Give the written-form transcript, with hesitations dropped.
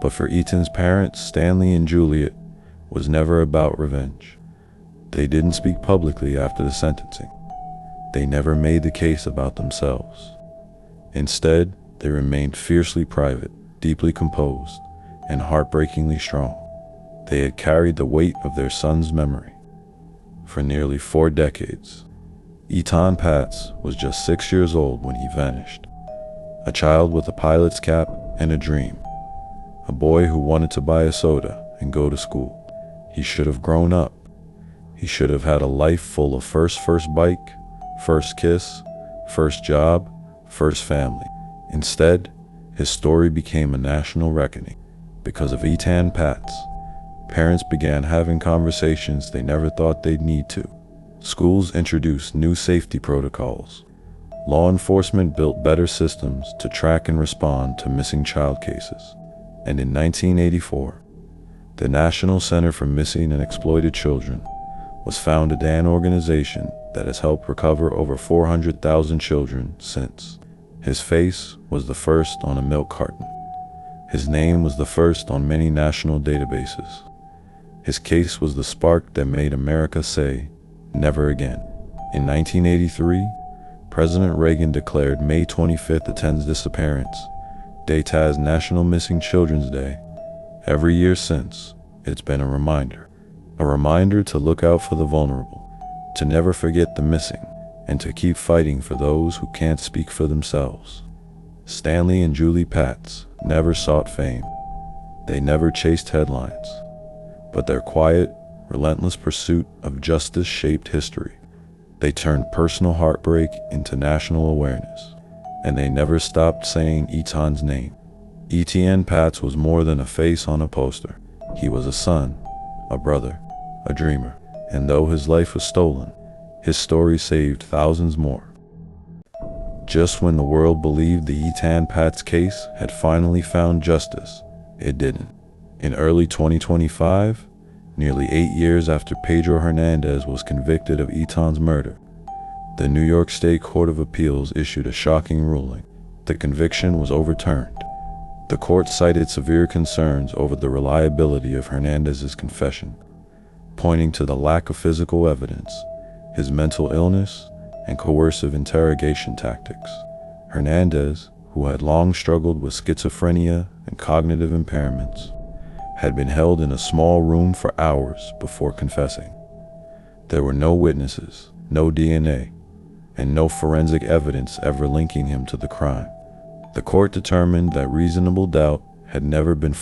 But for Etan's parents, Stanley and Juliet, was never about revenge. They didn't speak publicly after the sentencing. They never made the case about themselves. Instead, they remained fiercely private, deeply composed, and heartbreakingly strong. They had carried the weight of their son's memory for nearly 4 decades. Etan Patz was just 6 years old when he vanished. A child with a pilot's cap and a dream. A boy who wanted to buy a soda and go to school. He should have grown up. He should have had a life full of first bike, first kiss, first job, first family. Instead, his story became a national reckoning. Because of Etan Patz, parents began having conversations they never thought they'd need to. Schools introduced new safety protocols. Law enforcement built better systems to track and respond to missing child cases. And in 1984, the National Center for Missing and Exploited Children was founded, an organization that has helped recover over 400,000 children since. His face was the first on a milk carton. His name was the first on many national databases. His case was the spark that made America say, never again. In 1983, President Reagan declared May 25th Etan's disappearance Day as National Missing Children's Day. Every year since, it's been a reminder to look out for the vulnerable, to never forget the missing, and to keep fighting for those who can't speak for themselves. Stanley and Julie Patz never sought fame. They never chased headlines. But their quiet, relentless pursuit of justice shaped history. They turned personal heartbreak into national awareness. And they never stopped saying Etan's name. Etan Patz was more than a face on a poster. He was a son, a brother, a dreamer. And though his life was stolen, his story saved thousands more. Just when the world believed the Etan Patz case had finally found justice, it didn't. In early 2025, nearly 8 years after Pedro Hernandez was convicted of Etan's murder, the New York State Court of Appeals issued a shocking ruling. The conviction was overturned. The court cited severe concerns over the reliability of Hernandez's confession, pointing to the lack of physical evidence, his mental illness, and coercive interrogation tactics. Hernandez, who had long struggled with schizophrenia and cognitive impairments, had been held in a small room for hours before confessing. There were no witnesses, no DNA, and no forensic evidence ever linking him to the crime. The court determined that reasonable doubt had never been